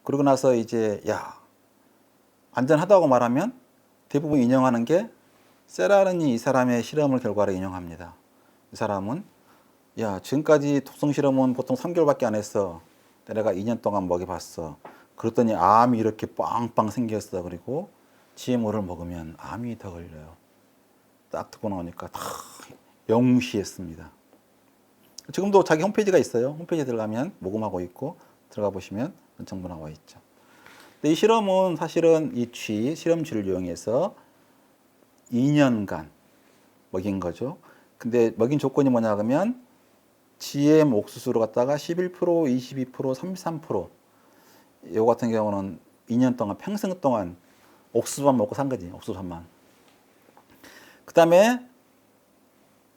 그러고 나서 이제 야, 안전하다고 말하면 대부분 인용하는 게 세라른이 이 사람의 실험을 결과를 인용합니다. 이 사람은 야, 지금까지 독성 실험은 보통 3개월밖에 안 했어. 내가 2년 동안 먹여봤어. 그랬더니 암이 이렇게 빵빵 생겼어. 그리고 GMO를 먹으면 암이 더 걸려요. 딱 듣고 나오니까 다 영시했습니다. 지금도 자기 홈페이지가 있어요. 홈페이지에 들어가면 모금하고 있고 들어가 보시면 정보 나와 있죠. 근데 이 실험은 사실은 이 실험쥐를 이용해서 2년간 먹인 거죠. 근데 먹인 조건이 뭐냐 그러면 GM 옥수수를 갖다가 11%, 22%, 33%. 요 같은 경우는 2년 동안 평생 동안 옥수수만 먹고 산 거지. 옥수수만. 그다음에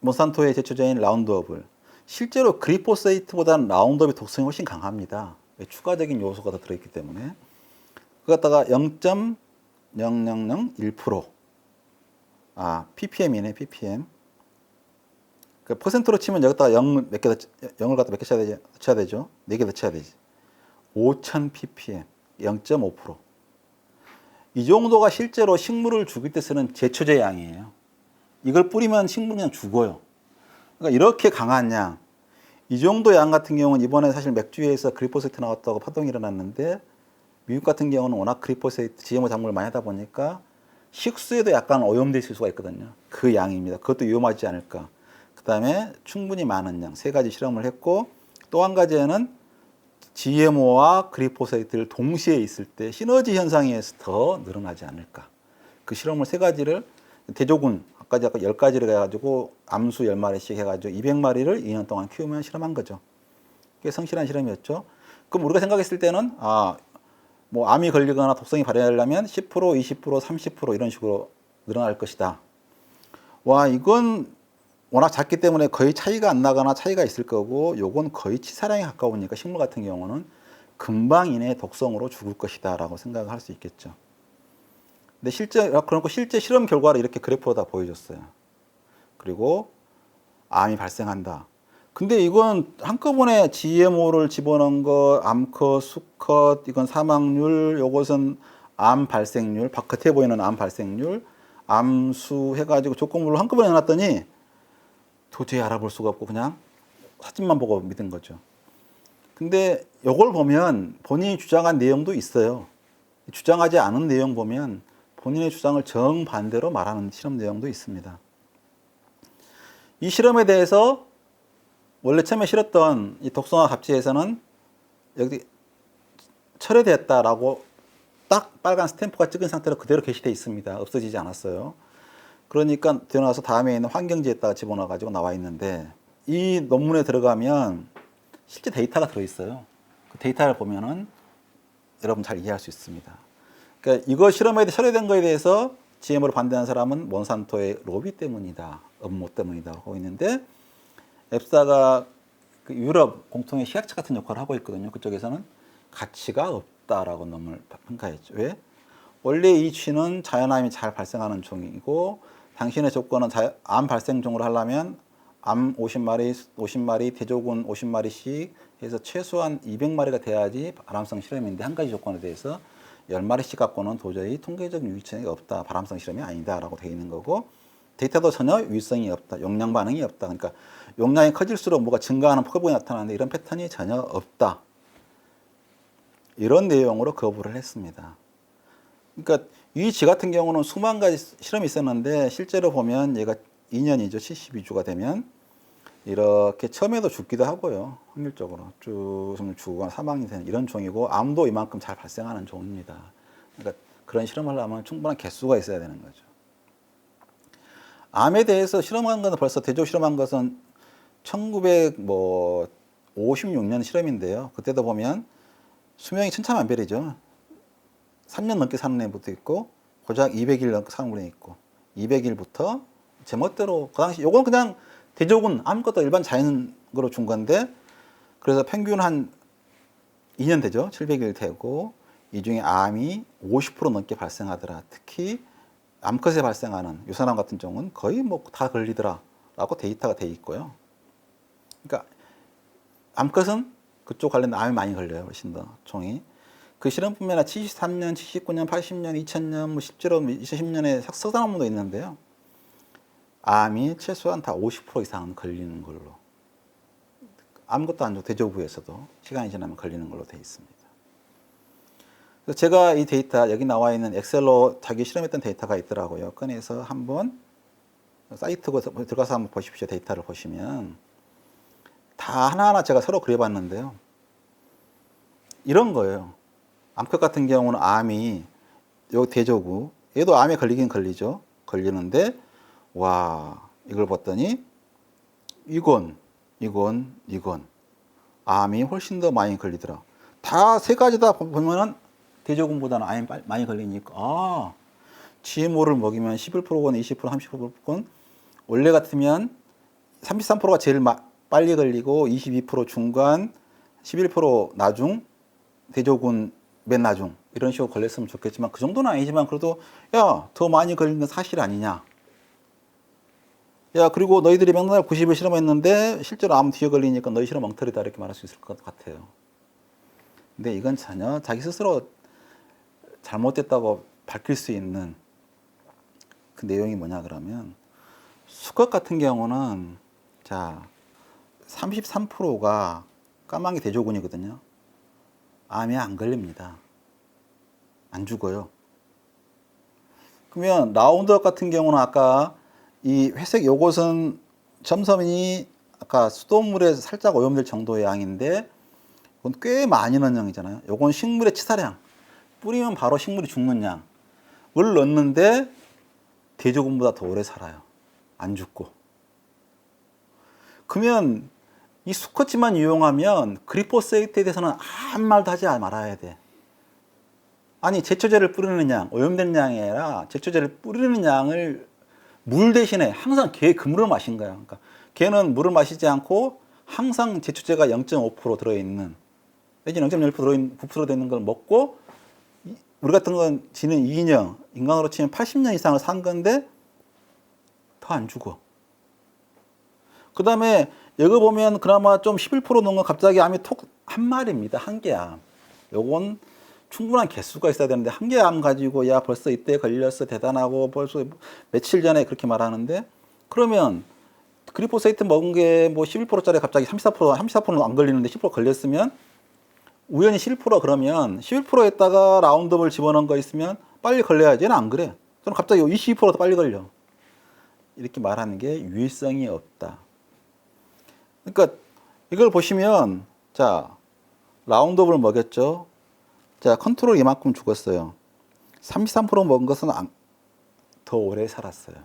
몬산토의 제초제인 라운드업을 실제로 그리포세이트보다는 라운드업의 독성이 훨씬 강합니다. 추가적인 요소가 더 들어있기 때문에. 그 갖다가 0.0001% ppm이네, ppm. 그 퍼센트로 치면 여기다가 0을 갖다 몇 개 쳐야 되죠? 4개 더 쳐야 되지. 5000 ppm, 0.5%. 이 정도가 실제로 식물을 죽일 때 쓰는 제초제 양이에요. 이걸 뿌리면 식물은 그냥 죽어요. 그러니까 이렇게 강한 양, 이 정도 양 같은 경우는 이번에 사실 맥주에서 그리포세이트 나왔다고 파동이 일어났는데 미국 같은 경우는 워낙 그리포세이트, GMO 작물을 많이 하다 보니까 식수에도 약간 오염될 수가 있거든요. 그 양입니다. 그것도 위험하지 않을까. 그 다음에 충분히 많은 양, 3가지 실험을 했고 또 한 가지는 GMO와 그리포세이트를 동시에 있을 때 시너지 현상에 의해서 더 늘어나지 않을까. 그 실험을 3가지를 대조군, 아까 10가지를 해가지고 암수 10마리씩 해가지고 200마리를 2년 동안 키우면 실험한 거죠. 꽤 성실한 실험이었죠. 그럼 우리가 생각했을 때는 뭐 암이 걸리거나 독성이 발현하려면 10%, 20%, 30% 이런 식으로 늘어날 것이다. 와, 이건 워낙 작기 때문에 거의 차이가 안 나거나 차이가 있을 거고 요건 거의 치사량에 가까우니까 식물 같은 경우는 금방 이내 독성으로 죽을 것이다 라고 생각을 할 수 있겠죠. 근데 실제 실험 결과를 이렇게 그래프로다 보여줬어요. 그리고 암이 발생한다. 근데 이건 한꺼번에 GMO를 집어넣은 거, 암컷, 수컷, 이건 사망률, 요것은 암 발생률, 겉에 보이는 암 발생률, 암수 해가지고 조건부를 한꺼번에 해놨더니 도저히 알아볼 수가 없고 그냥 사진만 보고 믿은 거죠. 근데 요걸 보면 본인이 주장한 내용도 있어요. 주장하지 않은 내용 보면 본인의 주장을 정반대로 말하는 실험 내용도 있습니다. 이 실험에 대해서 원래 처음에 실었던 이 독성화 잡지에서는 여기 철회됐다라고 딱 빨간 스탬프가 찍은 상태로 그대로 게시되어 있습니다. 없어지지 않았어요. 그러니까 되어나서 다음에 있는 환경지에다가 집어넣어가지고 나와 있는데 이 논문에 들어가면 실제 데이터가 들어있어요. 그 데이터를 보면은 여러분 잘 이해할 수 있습니다. 그러니까 이거 실험에 철회된 거에 대해서 GMO를 반대하는 사람은 몬산토의 로비 때문이다, 업무 때문이다 하고 있는데 앱사가 그 유럽 공통의 시약처 같은 역할을 하고 있거든요. 그쪽에서는 가치가 없다라고 논문을 평가했죠. 왜? 원래 이 쥐는 자연암이 잘 발생하는 종이고 당신의 조건은 암 발생종으로 하려면 암 50마리, 대조군 50마리씩 해서 최소한 200마리가 돼야지 바람성 실험인데 한 가지 조건에 대해서 10마리씩 갖고는 도저히 통계적 유의성이 없다. 바람성 실험이 아니다라고 되어 있는 거고 데이터도 전혀 유의성이 없다. 용량 반응이 없다. 그러니까 용량이 커질수록 뭐가 증가하는 폭이 나타나는데 이런 패턴이 전혀 없다. 이런 내용으로 거부를 했습니다. 그러니까 이 쥐 같은 경우는 수만 가지 실험이 있었는데 실제로 보면 얘가 2년이죠. 72주가 되면 이렇게 처음에도 죽기도 하고요. 확률적으로 쭉 죽거나 사망이 되는 이런 종이고 암도 이만큼 잘 발생하는 종입니다. 그러니까 그런 실험을 하려면 충분한 개수가 있어야 되는 거죠. 암에 대해서 실험한 것은 벌써 대조 실험한 것은 1956년 실험인데요. 그때도 보면 수명이 천차만별이죠. 3년 넘게 사는 애부터 있고 고작 200일 넘게 사는 분이 있고 200일부터 제멋대로 그 당시 요건 그냥 대조군 아무것도 일반 자연으로 준 건데 그래서 평균 한 2년 되죠. 700일 되고 이 중에 암이 50% 넘게 발생하더라. 특히 암컷에 발생하는 유선암 같은 종은 거의 뭐 다 걸리더라라고 데이터가 돼 있고요. 그러니까 암컷은 그쪽 관련 암이 많이 걸려요. 훨씬 더 종이. 그 실험뿐만 아니라 73년, 79년, 80년, 2000년, 뭐 실제로 2010년에 석사논문도 있는데요. 암이 최소한 다 50% 이상은 걸리는 걸로. 아무것도 안 좋고 대조부에서도 시간이 지나면 걸리는 걸로 되어 있습니다. 그래서 제가 이 데이터, 여기 나와 있는 엑셀로 자기 실험했던 데이터가 있더라고요. 꺼내서 한번 사이트에 들어가서 한번 보십시오. 데이터를 보시면 다 하나하나 제가 서로 그려봤는데요. 이런 거예요. 암컷 같은 경우는 암이 요 대조구, 얘도 암에 걸리긴 걸리죠. 걸리는데 와, 이걸 봤더니 이건 암이 훨씬 더 많이 걸리더라. 다 세 가지 다 보면은 대조군보다는 암이 많이 걸리니까 GMO를 먹이면 11%건 20%, 30%건 원래 같으면 33%가 제일 빨리 걸리고 22% 중간, 11% 나중, 대조군 맨 나중 이런 식으로 걸렸으면 좋겠지만 그 정도는 아니지만 그래도 야, 더 많이 걸리는 건 사실 아니냐. 야, 그리고 너희들이 맨날 90을 실험했는데 실제로 암 뒤에 걸리니까 너희 실험 엉터리다 이렇게 말할 수 있을 것 같아요. 근데 이건 전혀 자기 스스로 잘못됐다고 밝힐 수 있는 그 내용이 뭐냐 그러면 수컷 같은 경우는 자 33%가 까마귀 대조군이거든요. 암에 안 걸립니다. 안 죽어요. 그러면 라운드업 같은 경우는 아까 이 회색 요것은 점선이 아까 수돗물에 살짝 오염될 정도의 양인데 이건 꽤 많이 넣은 양이잖아요. 요건 식물의 치사량. 뿌리면 바로 식물이 죽는 양을 넣는데 대조군보다 더 오래 살아요. 안 죽고. 그러면 이 수컷지만 이용하면 그리포세이트에 대해서는 아무 말도 하지 말아야 돼. 아니 제초제를 뿌리는 양, 오염된 양이 아니라 제초제를 뿌리는 양을 물 대신에 항상 걔 그 물을 마신 거야. 그러니까 걔는 물을 마시지 않고 항상 제초제가 0.5% 들어있는 내지는 0.1% 들어있는 9% 들어있는 걸 먹고 우리 같은 건 지는 2년, 인간으로 치면 80년 이상을 산 건데 더 안 죽어. 그 다음에 여기 보면 그나마 좀 11% 넣은 건 갑자기 암이 톡 한 마리입니다. 한 개암. 요건 충분한 개수가 있어야 되는데 한 개 암 가지고 야 벌써 이때 걸렸어 대단하고 벌써 며칠 전에 그렇게 말하는데 그러면 그리포세이트 먹은 게 뭐 11%짜리 갑자기 34%는 안 걸리는데 10% 걸렸으면 우연히 11% 그러면 11%에다가 라운드업을 집어넣은 거 있으면 빨리 걸려야지. 얘는 안 그래. 저는 갑자기 22%더 빨리 걸려. 이렇게 말하는 게 유일성이 없다. 그러니까 이걸 보시면 자 라운드업을 먹였죠. 자 컨트롤 이만큼 죽었어요. 33% 먹은 것은 더 오래 살았어요.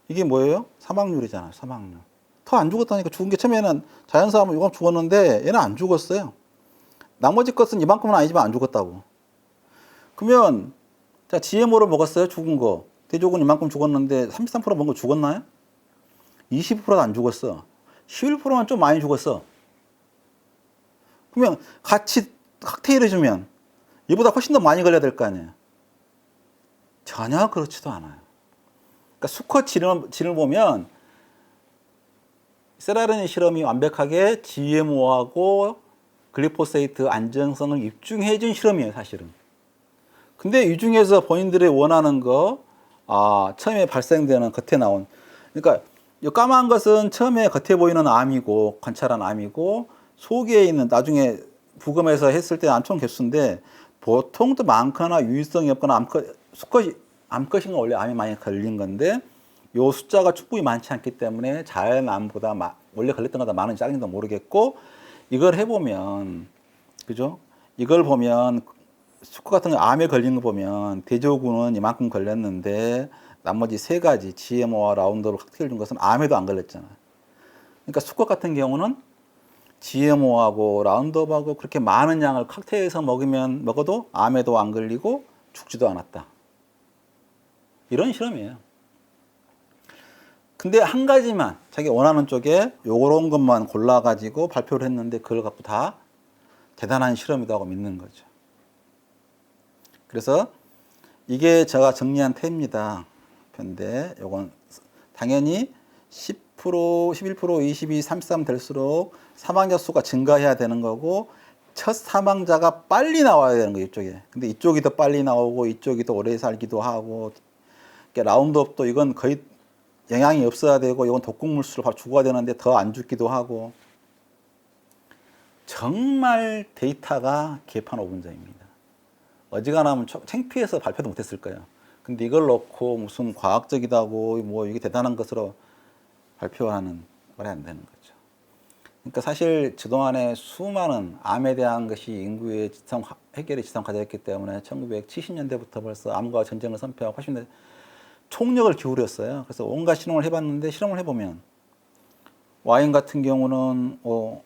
이게 뭐예요? 사망률이잖아요. 사망률. 더 안 죽었다니까. 죽은 게 처음에는 자연사하면 이건 죽었는데 얘는 안 죽었어요. 나머지 것은 이만큼은 아니지만 안 죽었다고. 그러면 자 GMO를 먹었어요. 죽은 거. 대조군 이만큼 죽었는데 33% 먹은 거 죽었나요? 20%도 안 죽었어. 11%만 좀 많이 죽었어. 그러면 같이 칵테일 해주면 얘보다 훨씬 더 많이 걸려야 될 거 아니에요. 전혀 그렇지도 않아요. 그러니까 수컷 진을 보면 세라르닌 실험이 완벽하게 GMO하고 글리포세이트 안정성을 입증해 준 실험이에요, 사실은. 근데 이 중에서 본인들이 원하는 거, 처음에 발생되는 겉에 나온, 그러니까 이 까만 것은 처음에 겉에 보이는 암이고, 관찰한 암이고, 속에 있는 나중에 부검해서 했을 때 암총 개수인데, 보통 또 많거나 유의성이 없거나 암컷인 건 원래 암이 많이 걸린 건데, 요 숫자가 충분히 많지 않기 때문에 자연 암보다 원래 걸렸던 것보다 많은지 작은지도 모르겠고, 이걸 해보면, 그죠? 이걸 보면, 수컷 같은 거 암에 걸린 거 보면, 대조군은 이만큼 걸렸는데, 나머지 세 가지, GMO와 라운드업을 칵테일 준 것은 암에도 안 걸렸잖아요. 그러니까 수컷 같은 경우는 GMO하고 라운드업하고 그렇게 많은 양을 칵테일에서 먹어도 암에도 안 걸리고 죽지도 않았다. 이런 실험이에요. 근데 한 가지만 자기 원하는 쪽에 요런 것만 골라가지고 발표를 했는데 그걸 갖고 다 대단한 실험이라고 믿는 거죠. 그래서 이게 제가 정리한 태입니다. 편데 요건 당연히 10%, 11%, 22, 33 될수록 사망자 수가 증가해야 되는 거고 첫 사망자가 빨리 나와야 되는 거예요, 이쪽에. 근데 이쪽이 더 빨리 나오고 이쪽이 더 오래 살기도 하고, 라운드업도 이건 거의 영향이 없어야 되고, 이건 독극물수로 바로 죽어야 되는데 더 안 죽기도 하고. 정말 데이터가 개판 5분자입니다. 어지간하면 창피해서 발표도 못했을 거예요. 근데 이걸 놓고 무슨 과학적이다고 뭐 이게 대단한 것으로 발표하는 말이 안 되는 거죠. 그러니까 사실 그동안에 수많은 암에 대한 것이 인구의 해결의 지성 과제였기 때문에 1970년대부터 벌써 암과 전쟁을 선포하고 80년대 총력을 기울였어요. 그래서 온갖 실험을 해봤는데 실험을 해보면 와인 같은 경우는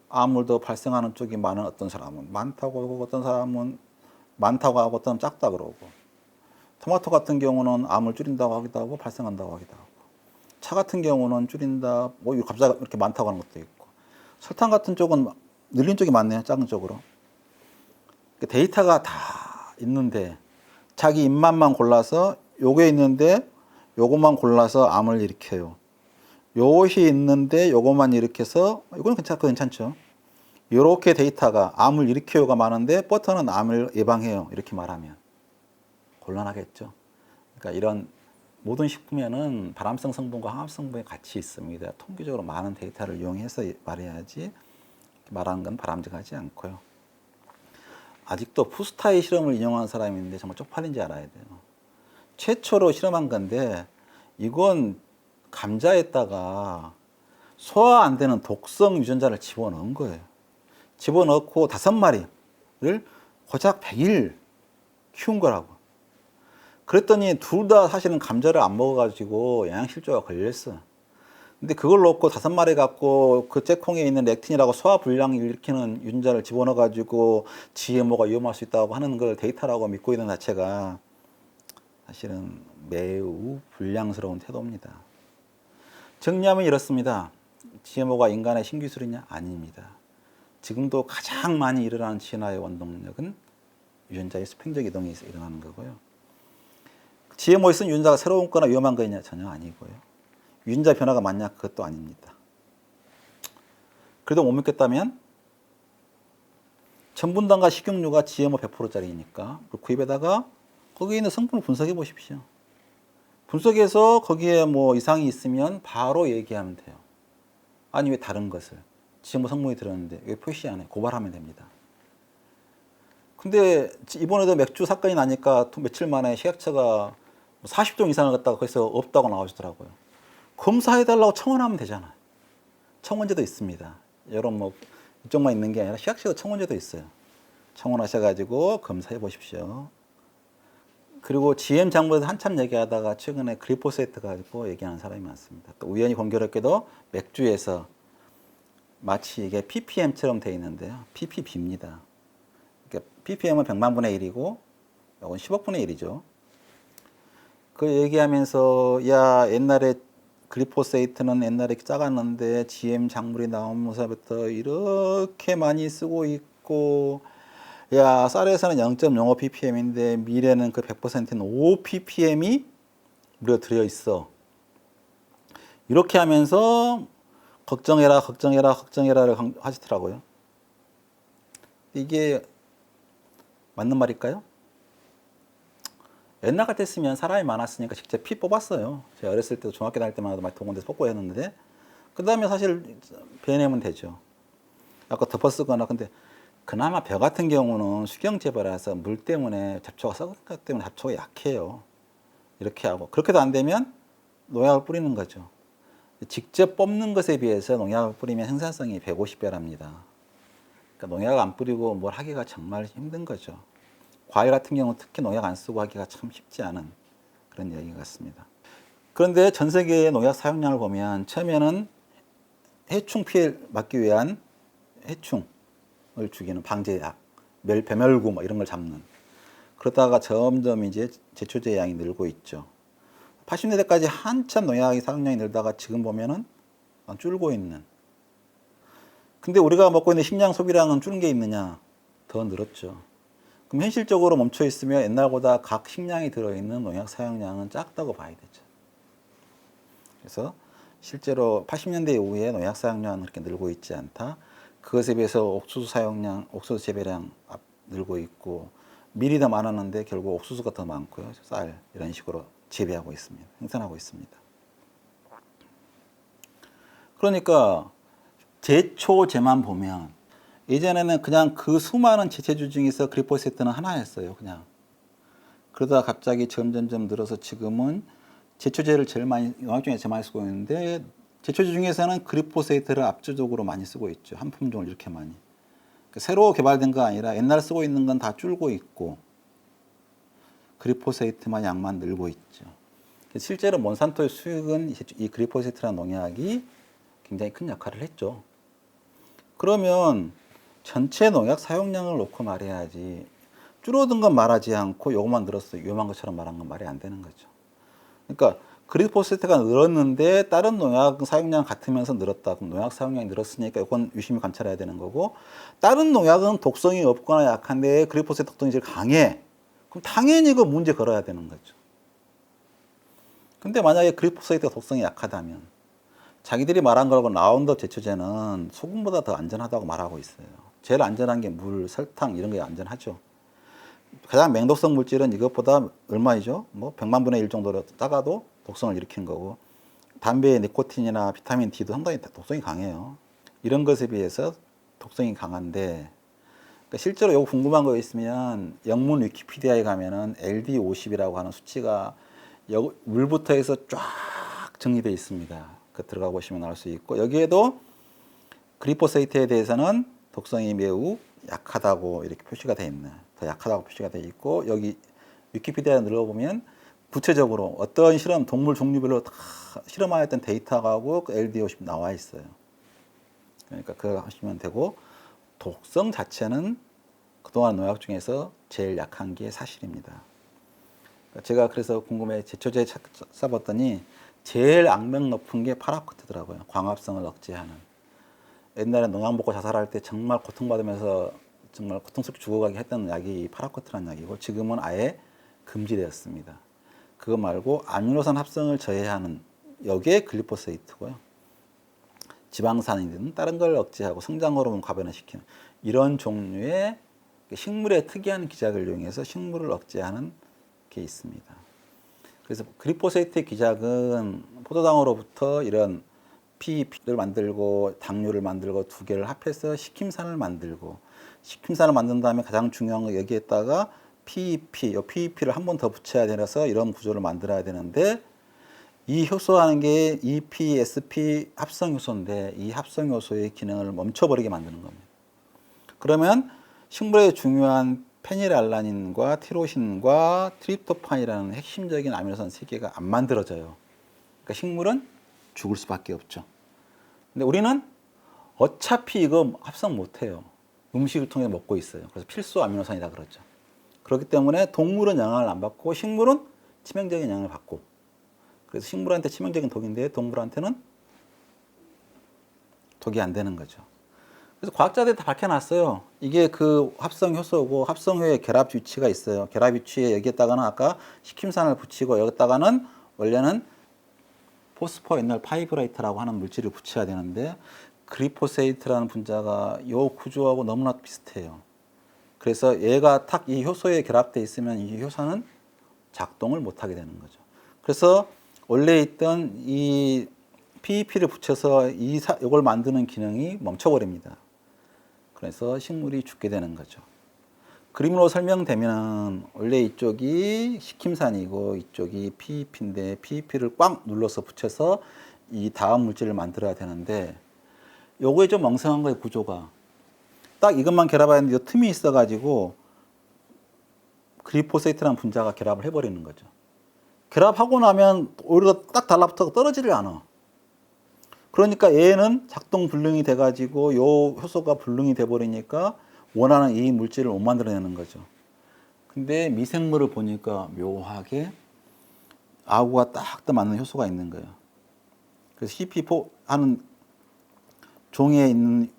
암을 더 발생하는 쪽이 많은 어떤 사람은 많다고 하고 어떤 사람은 많다고 하고 어떤 작다 그러고 토마토 같은 경우는 암을 줄인다고 하기도 하고 발생한다고 하기도 하고 차 같은 경우는 줄인다 뭐 갑자기 이렇게 많다고 하는 것도 있고 설탕 같은 쪽은 늘린 쪽이 많네요. 작은 쪽으로. 데이터가 다 있는데 자기 입맛만 골라서 요게 있는데 요것만 골라서 암을 일으켜요. 요것이 있는데 요것만 일으켜서 이건 괜찮죠. 이렇게 데이터가 암을 일으켜요가 많은데 버터는 암을 예방해요. 이렇게 말하면 곤란하겠죠. 그러니까 이런 모든 식품에는 발암성 성분과 항암성 성분이 같이 있습니다. 통계적으로 많은 데이터를 이용해서 말해야지 말하는 건 바람직하지 않고요. 아직도 푸스타의 실험을 인용한 사람이 있는데 정말 쪽팔린지 알아야 돼요. 최초로 실험한 건데 이건 감자에다가 소화 안 되는 독성 유전자를 집어넣은 거예요. 집어넣고 5마리를 고작 100일 키운 거라고. 그랬더니 둘 다 사실은 감자를 안 먹어가지고 영양실조가 걸렸어. 근데 그걸 놓고 5마리 갖고 그 째콩에 있는 렉틴이라고 소화 불량을 일으키는 유전자를 집어넣어가지고 GMO가 위험할 수 있다고 하는 걸 데이터라고 믿고 있는 자체가 사실은 매우 불량스러운 태도입니다. 정리하면 이렇습니다. GMO가 인간의 신기술이냐? 아닙니다. 지금도 가장 많이 일어나는 진화의 원동력은 유전자의 수평적 이동이 일어나는 거고요. GMO에 쓴 유전자가 새로운 거나 위험한 거냐? 전혀 아니고요. 유전자 변화가 많냐? 그것도 아닙니다. 그래도 못 믿겠다면 전분당과 식용유가 GMO 100%짜리니까 그 입에다가 거기에 있는 성분을 분석해 보십시오. 분석해서 거기에 뭐 이상이 있으면 바로 얘기하면 돼요. 아니 왜 다른 것을 GMO 성분이 들었는데 왜 표시 안 해? 고발하면 됩니다. 근데 이번에도 맥주 사건이 나니까 며칠 만에 식약처가 40종 이상을 갖다가 거기서 없다고 나오시더라고요. 검사해달라고 청원하면 되잖아요. 청원제도 있습니다. 여러분 뭐 이쪽만 있는 게 아니라 식약처가 청원제도 있어요. 청원하셔가지고 검사해 보십시오. 그리고 GM 작물에서 한참 얘기하다가 최근에 글리포세트 가지고 얘기하는 사람이 많습니다. 또 우연히 공교롭게도 맥주에서 마치 이게 ppm처럼 되어 있는데요. ppb입니다. 그러니까 ppm은 100만 분의 1이고 이건 10억 분의 1이죠. 그 얘기하면서 야 옛날에 글리포세이트는 옛날에 작았는데 GM 작물이 나오면서부터 이렇게 많이 쓰고 있고 야 쌀에서는 0.05 ppm인데 밀에는 그 100%는 5 ppm이 무려 들어있어. 이렇게 하면서 걱정해라 걱정해라를 하시더라고요. 이게 맞는 말일까요? 옛날 같았으면 사람이 많았으니까 직접 피 뽑았어요. 제가 어렸을 때도 중학교 다닐 때만 해도 많이 동원돼서 뽑고 했는데 그 다음에 사실 베내면 되죠. 아까 덮어 쓰거나 근데 그나마 벼 같은 경우는 수경 재배라서 물 때문에 잡초가 썩은 것 때문에 잡초가 약해요. 이렇게 하고 그렇게도 안 되면 농약을 뿌리는 거죠. 직접 뽑는 것에 비해서 농약을 뿌리면 생산성이 150배랍니다. 그러니까 농약을 안 뿌리고 뭘 하기가 정말 힘든 거죠. 과일 같은 경우는 특히 농약 안 쓰고 하기가 참 쉽지 않은 그런 이야기 같습니다. 그런데 전 세계의 농약 사용량을 보면 처음에는 해충 피해를 막기 위한 해충을 죽이는 방제약, 벼멸구 뭐 이런 걸 잡는 그러다가 점점 이제 제초제 양이 늘고 있죠. 80년대까지 한참 농약의 사용량이 늘다가 지금 보면은 줄고 있는. 근데 우리가 먹고 있는 식량 소비량은 줄은 게 있느냐? 더 늘었죠. 그럼 현실적으로 멈춰 있으면 옛날보다 각 식량이 들어있는 농약 사용량은 작다고 봐야 되죠. 그래서 실제로 80년대 이후에 농약 사용량은 그렇게 늘고 있지 않다. 그것에 비해서 옥수수 사용량, 옥수수 재배량 늘고 있고 밀이 더 많았는데 결국 옥수수가 더 많고요. 쌀 이런 식으로 재배하고 있습니다. 생산하고 있습니다. 그러니까 제초제만 보면 예전에는 그냥 그 수많은 제초제 중에서 글리포세트는 하나였어요. 그냥. 그러다가 갑자기 점점점 늘어서 지금은 제초제를 제일 많이, 농약 중에 제일 많이 쓰고 있는데 제초제 중에서는 글리포세트를 압도적으로 많이 쓰고 있죠. 한 품종을 이렇게 많이. 그러니까 새로 개발된 거 아니라 옛날 쓰고 있는 건 다 줄고 있고 글리포세트만 양만 늘고 있죠. 실제로 몬산토의 수익은 이 글리포세트라는 농약이 굉장히 큰 역할을 했죠. 그러면 전체 농약 사용량을 놓고 말해야지 줄어든 건 말하지 않고 요것만 늘었어 요만 것처럼 말한 건 말이 안 되는 거죠. 그러니까 글리포세트가 늘었는데 다른 농약 사용량 같으면서 늘었다. 그럼 농약 사용량이 늘었으니까 이건 유심히 관찰해야 되는 거고 다른 농약은 독성이 없거나 약한데 글리포세트 독성이 제일 강해. 그럼 당연히 그 문제 걸어야 되는 거죠. 근데 만약에 글리포세트가 독성이 약하다면 자기들이 말한 거하고 라운드업 제초제는 소금보다 더 안전하다고 말하고 있어요. 제일 안전한 게 물, 설탕 이런 게 안전하죠. 가장 맹독성 물질은 이것보다 얼마이죠? 뭐 100만 분의 1 정도로 작아도 독성을 일으키는 거고 담배의 니코틴이나 비타민 D도 상당히 독성이 강해요. 이런 것에 비해서 독성이 강한데 그러니까 실제로 이거 궁금한 거 있으면 영문 위키피디아에 가면은 LD50이라고 하는 수치가 물부터 해서 쫙 정리되어 있습니다. 그 들어가 보시면 알 수 있고 여기에도 글리포세이트에 대해서는 독성이 매우 약하다고 이렇게 표시가 되어 있네. 더 약하다고 표시가 되어 있고 여기 위키피디아에 눌러보면 구체적으로 어떤 실험 동물 종류별로 다 실험하였던 데이터하고 그 LD50 나와 있어요. 그러니까 그거 하시면 되고 독성 자체는 그동안 농약 중에서 제일 약한 게 사실입니다. 제가 그래서 궁금해 제초제 써봤더니 제일 악명 높은 게 파라코트더라고요. 광합성을 억제하는. 옛날에 농약 먹고 자살할 때 정말 고통받으면서 정말 고통스럽게 죽어가게 했던 약이 파라코트라는 약이고 지금은 아예 금지되었습니다. 그거 말고 아미노산 합성을 저해하는 여기에 글리포세이트고요. 지방산이든 다른 걸 억제하고 성장 호르몬 과변을 시키는 이런 종류의 식물의 특이한 기작을 이용해서 식물을 억제하는 게 있습니다. 그래서 글리포세이트의 기작은 포도당으로부터 이런 PEP를 만들고 당류를 만들고 두 개를 합해서 식힘산을 만들고 식힘산을 만든 다음에 가장 중요한 건 여기에다가 PEP, 이 PEP를 한 번 더 붙여야 되어서 이런 구조를 만들어야 되는데 이 효소하는 게 EPSP 합성 효소인데 이 합성 효소의 기능을 멈춰버리게 만드는 겁니다. 그러면 식물의 중요한 페닐알라닌과 티로신과 트립토판이라는 핵심적인 아미노산 세 개가 안 만들어져요. 그러니까 식물은 죽을 수밖에 없죠. 근데 우리는 어차피 이거 합성 못해요. 음식을 통해 먹고 있어요. 그래서 필수 아미노산이다 그러죠. 그렇기 때문에 동물은 영향을 안 받고 식물은 치명적인 영향을 받고 그래서 식물한테 치명적인 독인데 동물한테는 독이 안 되는 거죠. 그래서 과학자들이 다 밝혀놨어요. 이게 그 합성 효소고 합성효의 결합 위치가 있어요. 결합 위치에 여기에다가는 아까 식힘산을 붙이고 여기다가는 원래는 포스포 옛날 파이브레이트라고 하는 물질을 붙여야 되는데 글리포세이트라는 분자가 이 구조하고 너무나 비슷해요. 그래서 얘가 탁 이 효소에 결합돼 있으면 이 효소는 작동을 못하게 되는 거죠. 그래서 원래 있던 이 PEP를 붙여서 이걸 만드는 기능이 멈춰버립니다. 그래서 식물이 죽게 되는 거죠. 그림으로 설명되면 원래 이쪽이 식힘산이고 이쪽이 PEP인데 PEP를 꽉 눌러서 붙여서 이 다음 물질을 만들어야 되는데 요거에 좀 멍청한 거예요, 구조가. 딱 이것만 결합하는데 이 틈이 있어가지고 글리포세이트라는 분자가 결합을 해버리는 거죠. 결합하고 나면 오히려 딱 달라붙어서 떨어지질 않아. 그러니까 얘는 작동 불능이 돼가지고 요 효소가 불능이 돼버리니까 원하는 이 물질을 못 만들어내는 거죠. 근데 미생물을 보니까 묘하게 아구가 딱 맞는 효소가 있는 거예요. 그래서 CP4 하는 종에 있는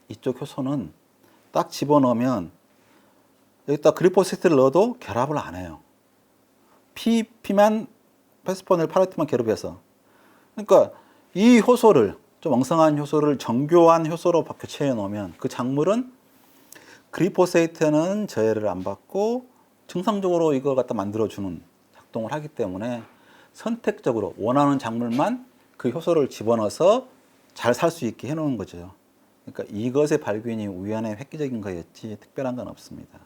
이쪽 효소는 딱 집어넣으면 여기다 글리포세이트를 넣어도 결합을 안 해요. PEP만 페스포닐 파라티만 결합해서. 그러니까 이 효소를 좀 엉성한 효소를 정교한 효소로 교체해 놓으면 그 작물은 그리포세이트는 저해를 안 받고 정상적으로 이걸 갖다 만들어주는 작동을 하기 때문에 선택적으로 원하는 작물만 그 효소를 집어넣어서 잘 살 수 있게 해놓은 거죠. 그러니까 이것의 발견이 우연의 획기적인 거였지 특별한 건 없습니다.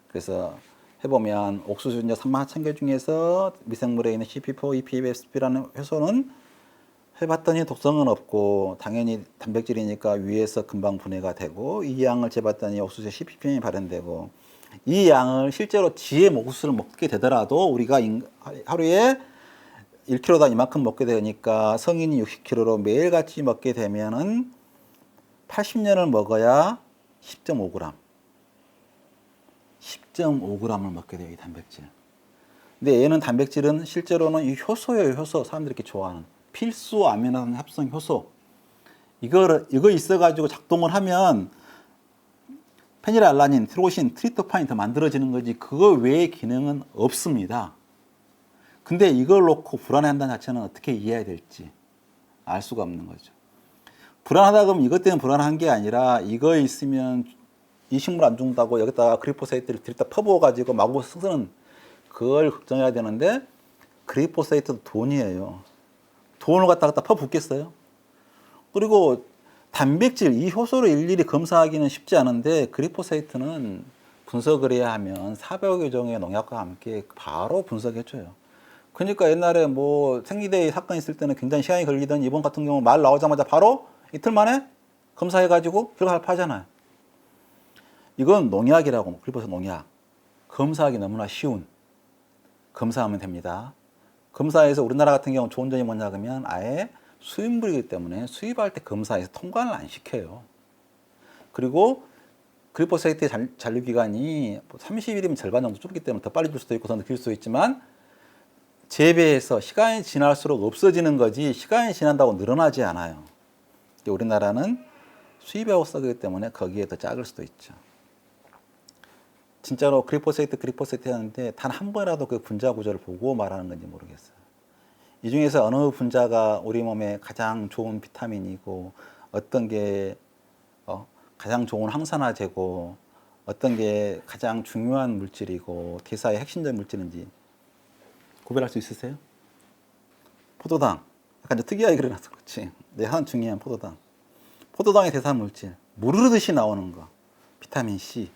그래서 해보면 옥수수 이제 31,000개 중에서 미생물에 있는 CP4, EPSP라는 효소는 해봤더니 독성은 없고 당연히 단백질이니까 위에서 금방 분해가 되고 이 양을 재봤더니 옥수수에 CPPM이 발현되고 이 양을 실제로 GM 옥수수를 먹게 되더라도 우리가 하루에 1kg당 이만큼 먹게 되니까 성인이 60kg로 매일같이 먹게 되면은 80년을 먹어야 10.5g. 10.5g을 먹게 돼요, 이 단백질. 근데 얘는 단백질은 실제로는 이 효소예요, 효소. 사람들이 이렇게 좋아하는. 필수 아미노산 합성 효소. 이거 있어가지고 작동을 하면 페닐알라닌, 티로신, 트리토판이 더 만들어지는 거지 그거 외의 기능은 없습니다. 근데 이걸 놓고 불안해한다는 자체는 어떻게 이해해야 될지 알 수가 없는 거죠. 불안하다 그러면 이것 때문에 불안한 게 아니라 이거 있으면 이 식물 안 죽는다고 여기다가 그리포세이트를 들이다 퍼부어가지고 마구 쓰는 그걸 걱정해야 되는데 그리포세이트도 돈이에요. 돈을 갖다 퍼붓겠어요? 그리고 단백질, 이 효소를 일일이 검사하기는 쉽지 않은데 그리포세이트는 분석을 해야 하면 400여 종의 농약과 함께 바로 분석해줘요. 그러니까 옛날에 뭐 생리대 사건 있을 때는 굉장히 시간이 걸리던 이번 같은 경우 말 나오자마자 바로 이틀 만에 검사해가지고 결과를 파잖아요. 이건 농약이라고, 그리포세이트 농약. 검사하기 너무나 쉬운. 검사하면 됩니다. 검사에서 우리나라 같은 경우 좋은 점이 뭐냐 그러면 아예 수입물이기 때문에 수입할 때 검사에서 통관을 안 시켜요. 그리고 그리포세이트의 잔류기간이 30일이면 절반 정도 줄기 때문에 더 빨리 줄 수도 있고 더 늦길 수도 있지만 재배해서 시간이 지날수록 없어지는 거지 시간이 지난다고 늘어나지 않아요. 우리나라는 수입하고 쓰기 때문에 거기에 더 작을 수도 있죠. 진짜로 그리포세이트 하는데 단 한 번이라도 그 분자 구조를 보고 말하는 건지 모르겠어요. 이 중에서 어느 분자가 우리 몸에 가장 좋은 비타민이고 어떤 게 가장 좋은 항산화제고 어떤 게 가장 중요한 물질이고 대사의 핵심적 물질인지 구별할 수 있으세요? 포도당. 약간 특이하게 그려놔서 그렇지. 가장 중요한 포도당. 포도당의 대사 물질. 물 흐르듯이 나오는 거. 비타민 C.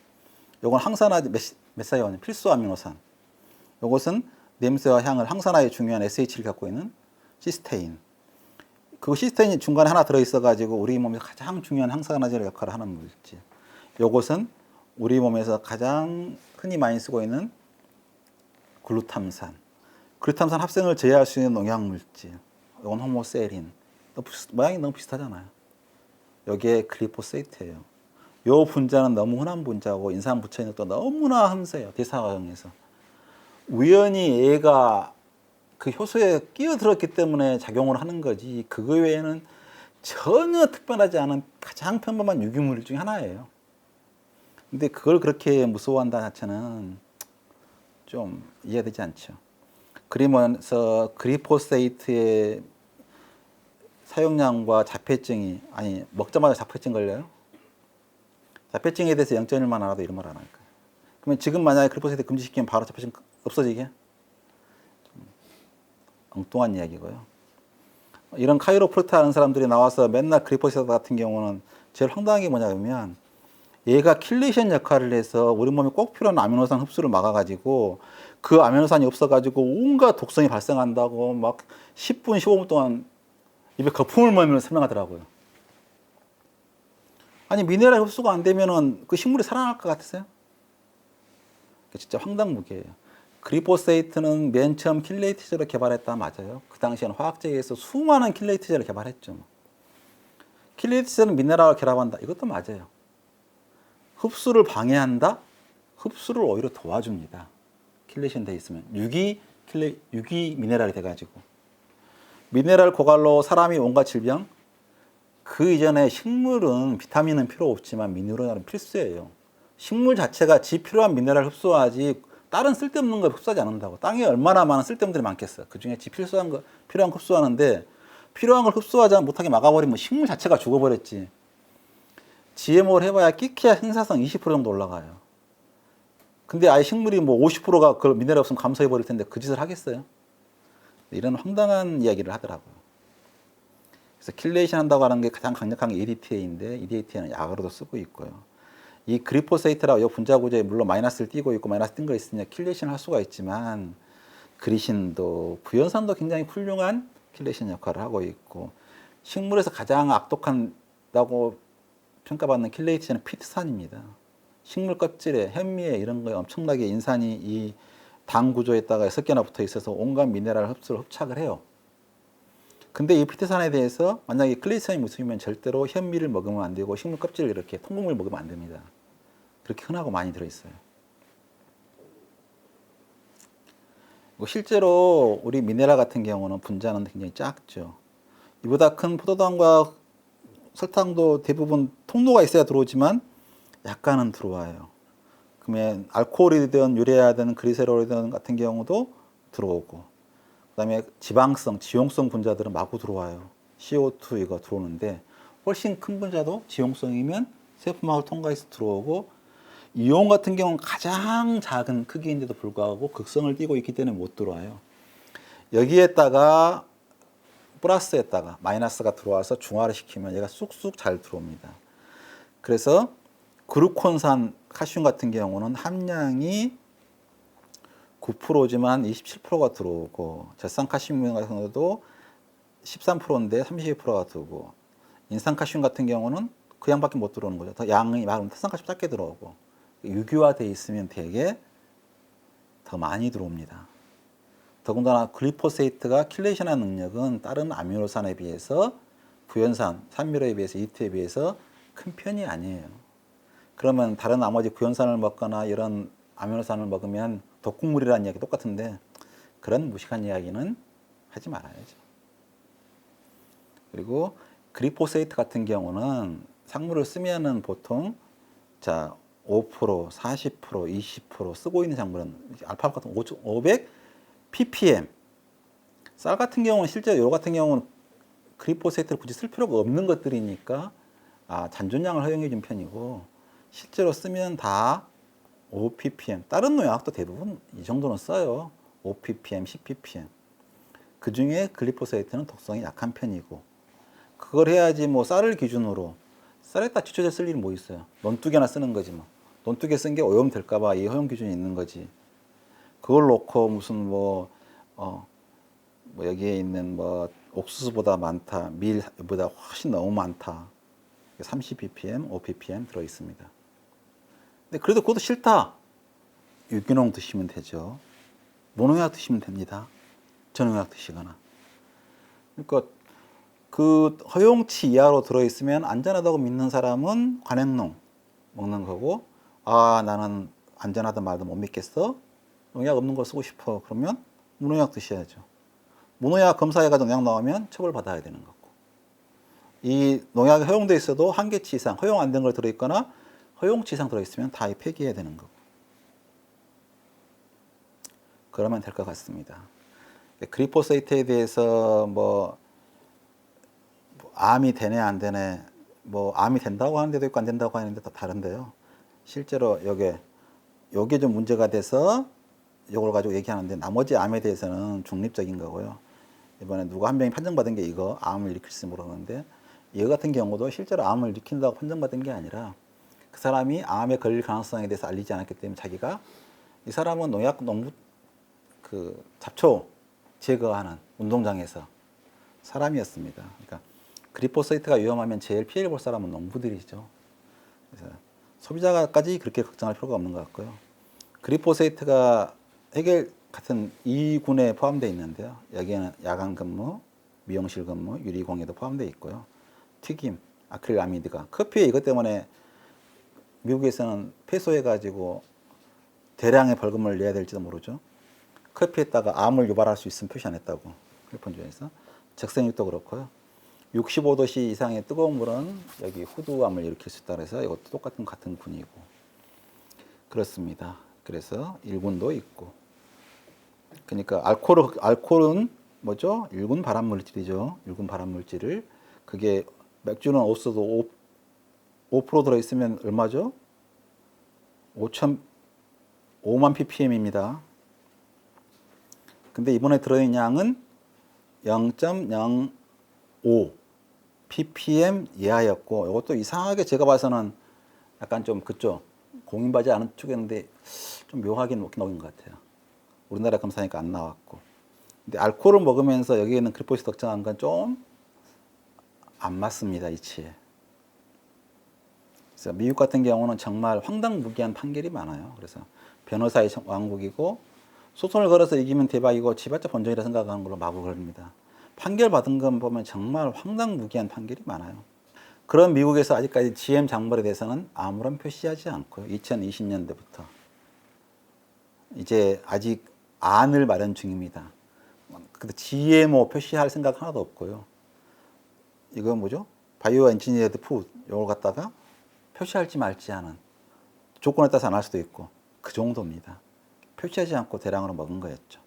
요건 항산화제 메사이온 필수 아미노산. 요것은 냄새와 향을 항산화에 중요한 SH를 갖고 있는 시스테인. 그 시스테인이 중간에 하나 들어있어가지고 우리 몸에서 가장 중요한 항산화제 역할을 하는 물질. 요것은 우리 몸에서 가장 흔히 많이 쓰고 있는 글루탐산. 글루탐산 합성을 제어할 수 있는 농약물질. 이건 호모세린. 모양이 너무 비슷하잖아요. 여기에 그리포세이트예요. 요 분자는 너무 흔한 분자고 인상 붙여있는 것도 너무나 흠세요. 대사 과정에서. 우연히 얘가 그 효소에 끼어들었기 때문에 작용을 하는 거지 그거 외에는 전혀 특별하지 않은 가장 평범한 유기물 중에 하나예요. 근데 그걸 그렇게 무서워한다는 자체는 좀 이해되지 않죠. 그러면서 그리포세이트의 사용량과 자폐증이 먹자마자 자폐증 걸려요? 자폐증에 대해서 0.1만 알아도 이런 말 안 할 거예요. 그러면 지금 만약에 그리포세이트 금지시키면 바로 자폐증 없어지게? 엉뚱한 이야기고요. 이런 카이로프로트 하는 사람들이 나와서 맨날 그리포세이트 같은 경우는 제일 황당한 게 뭐냐면 얘가 킬레이션 역할을 해서 우리 몸에 꼭 필요한 아미노산 흡수를 막아가지고 그 아미노산이 없어가지고 온갖 독성이 발생한다고 막 10분, 15분 동안 입에 거품을 물면서 설명하더라고요. 아니 미네랄 흡수가 안 되면은 그 식물이 살아날 것 같으세요? 진짜 황당무계예요. 그리포세이트는 맨 처음 킬레이트제로 개발했다 맞아요. 그 당시에는 화학제에서 수많은 킬레이트제를 개발했죠. 킬레이트제는 미네랄을 결합한다. 이것도 맞아요. 흡수를 방해한다? 흡수를 오히려 도와줍니다. 킬레이션 돼 있으면. 유기 미네랄이 돼가지고. 미네랄 고갈로 사람이 온갖 질병? 그 이전에 식물은 비타민은 필요 없지만 미네랄은 필수예요. 식물 자체가 지 필요한 미네랄 흡수하지 다른 쓸데없는 걸 흡수하지 않는다고. 땅에 얼마나 많은 쓸데없는 것들이 많겠어요. 그 중에 지 필요한 거 흡수하는데 필요한 걸 흡수하지 못하게 막아버리면 식물 자체가 죽어버렸지. GMO를 해봐야 끼케야 생산성 20% 정도 올라가요. 근데 아예 식물이 뭐 50%가 그 미네랄 없으면 감소해버릴 텐데 그 짓을 하겠어요? 이런 황당한 이야기를 하더라고요. 그래서 킬레이션 한다고 하는 게 가장 강력한 게 EDTA인데 EDTA는 약으로도 쓰고 있고요. 이 그리포세이트라고 이 분자 구조에 물론 마이너스를 띄고 있고 마이너스 띈 거 있으니까 킬레이션을 할 수가 있지만 그리신도 구연산도 굉장히 훌륭한 킬레이션 역할을 하고 있고 식물에서 가장 악독한다고 평가받는 킬레이션은 피트산입니다. 식물 껍질에 현미에 이런 거에 엄청나게 인산이 이 당 구조에다가 6개나 붙어 있어서 온갖 미네랄 흡수를 흡착을 해요. 근데 이 피트산에 대해서 만약에 클레이션이 무수이면 절대로 현미를 먹으면 안 되고 식물 껍질을 이렇게 통곡물 먹으면 안 됩니다. 그렇게 흔하고 많이 들어있어요. 실제로 우리 미네랄 같은 경우는 분자는 굉장히 작죠. 이보다 큰 포도당과 설탕도 대부분 통로가 있어야 들어오지만 약간은 들어와요. 그러면 알코올이든 유래아든 그리세롤이든 같은 경우도 들어오고 그다음에 지방성, 지용성 분자들은 마구 들어와요. CO2 이거 들어오는데 훨씬 큰 분자도 지용성이면 세포막을 통과해서 들어오고 이온 같은 경우는 가장 작은 크기인데도 불구하고 극성을 띠고 있기 때문에 못 들어와요. 여기에다가 플러스에다가 마이너스가 들어와서 중화를 시키면 얘가 쑥쑥 잘 들어옵니다. 그래서 그루콘산 칼슘 같은 경우는 함량이 9%지만 27%가 들어오고 젖산칼슘 같은 경우도 13%인데 32%가 들어오고 인산칼슘 같은 경우는 그 양밖에 못 들어오는 거죠. 더 양이 많으면 태산칼슘 작게 들어오고 유기화되어 있으면 되게 더 많이 들어옵니다. 더군다나 글리포세이트가 킬레이션하는 능력은 다른 아미노산에 비해서 구연산, 산미로에 비해서 이트에 비해서 큰 편이 아니에요. 그러면 다른 나머지 구연산을 먹거나 이런 아미노산을 먹으면 독극물이라는 이야기 똑같은데 그런 무식한 이야기는 하지 말아야죠. 그리고 글리포세이트 같은 경우는 작물을 쓰면은 보통 자 5%, 40%, 20% 쓰고 있는 작물은 알파 같은 500 ppm. 쌀 같은 경우는 실제 요 같은 경우는 글리포세이트를 굳이 쓸 필요가 없는 것들이니까 잔존량을 허용해 준 편이고 실제로 쓰면 다 5 ppm. 다른 농약도 대부분 이 정도는 써요. 5 ppm, 10 ppm. 그 중에 글리포세이트는 독성이 약한 편이고 그걸 해야지 뭐 쌀을 기준으로 쌀에다 지초제 쓸 일은 뭐 있어요. 논두개나 쓰는 거지 뭐. 논두개 쓴 게 오염될까봐 이 허용 기준이 있는 거지. 그걸 놓고 무슨 뭐 여기에 있는 뭐 옥수수보다 많다, 밀보다 훨씬 너무 많다. 30 ppm, 5 ppm 들어 있습니다. 근데 그래도 그것도 싫다. 유기농 드시면 되죠. 무농약 드시면 됩니다. 전농약 드시거나. 그러니까 그 허용치 이하로 들어 있으면 안전하다고 믿는 사람은 관행농 먹는 거고, 나는 안전하다 말도 못 믿겠어. 농약 없는 걸 쓰고 싶어. 그러면 무농약 드셔야죠. 무농약 검사해가지고 농약 나오면 처벌받아야 되는 거고. 이 농약이 허용돼 있어도 한계치 이상, 허용 안 된 걸 들어있거나 허용치 이상 들어있으면 다 폐기해야 되는 거고. 그러면 될 것 같습니다. 글리포세이트에 대해서 뭐 암이 되네 안 되네, 뭐 암이 된다고 하는 데도 있고 안 된다고 하는 데도 다른데요. 실제로 요게 좀 문제가 돼서 요걸 가지고 얘기하는데 나머지 암에 대해서는 중립적인 거고요. 이번에 누가 한 명이 판정받은 게 이거 암을 일으킬지 모르는데 이거 같은 경우도 실제로 암을 일으킨다고 판정받은 게 아니라 그 사람이 암에 걸릴 가능성에 대해서 알리지 않았기 때문에 자기가 이 사람은 농부 그 잡초 제거하는 운동장에서 사람이었습니다. 그러니까 글리포세이트가 위험하면 제일 피해를 볼 사람은 농부들이죠. 그래서 소비자까지 그렇게 걱정할 필요가 없는 것 같고요. 글리포세이트가 해겔 같은 2군에 포함되어 있는데요. 여기에는 야간 근무, 미용실 근무, 유리공예도 포함되어 있고요. 튀김, 아크릴아미드가 커피에 이것 때문에 미국에서는 패소해가지고 대량의 벌금을 내야 될지도 모르죠. 커피에다가 암을 유발할 수 있으면 표시 안 했다고 캘리포니아에서. 적색육도 그렇고요. 65도씨 이상의 뜨거운 물은 여기 후두암을 일으킬 수 있다 그래서 이것도 같은 군이고 그렇습니다. 그래서 1군도 있고 그러니까 알코올은 뭐죠? 일군 발암 물질이죠. 일군 발암 물질을 그게 맥주는 없어도 5% 들어있으면 얼마죠? 5만 ppm입니다. 근데 이번에 들어있는 양은 0.05 ppm 이하였고, 이것도 이상하게 제가 봐서는 약간 좀 그쪽 공인받지 않은 쪽이었는데 좀 묘하게 녹인 것 같아요. 우리나라 검사니까 안 나왔고. 근데 알코올을 먹으면서 여기에 있는 글리포스 덕정한 건 좀 안 맞습니다, 이치에. 그래서 미국 같은 경우는 정말 황당무계한 판결이 많아요. 그래서 변호사의 왕국이고, 소송을 걸어서 이기면 대박이고 지봤자 본전이라 생각하는 걸로 마구 걸립니다. 판결 받은 건 보면 정말 황당무계한 판결이 많아요. 그런 미국에서 아직까지 GM 작물에 대해서는 아무런 표시하지 않고요. 2020년대부터 이제 아직 안을 마련 중입니다. 근데 GMO 표시할 생각 하나도 없고요. 이거 뭐죠? 바이오 엔지니어드 푸드 이걸 갖다가 표시할지 말지 하는, 조건에 따라서 안 할 수도 있고, 그 정도입니다. 표시하지 않고 대량으로 먹은 거였죠.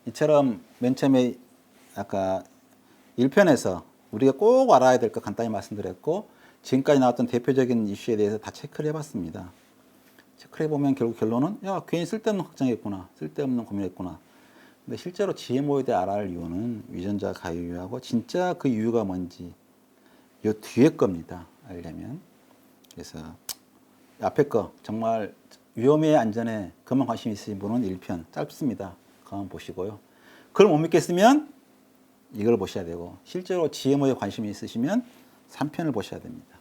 이처럼 맨 처음에 아까 1편에서 우리가 꼭 알아야 될 거 간단히 말씀드렸고, 지금까지 나왔던 대표적인 이슈에 대해서 다 체크를 해봤습니다. 체크를 해보면 결국 결론은 야, 괜히 쓸데없는 걱정했구나, 쓸데없는 고민했구나. 근데 실제로 GMO에 대해 알아야 할 이유는 유전자 가유하고 진짜 그 이유가 뭔지 요 뒤에 겁니다. 알려면. 그래서 앞에 거 정말 위험에 안전에 그만 관심 있으신 분은 1편 짧습니다. 그만 보시고요. 그걸 못 믿겠으면 이걸 보셔야 되고, 실제로 GMO에 관심이 있으시면 3편을 보셔야 됩니다.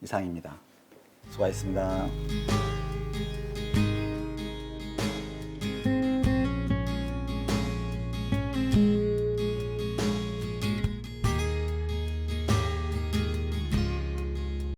이상입니다. 수고하셨습니다.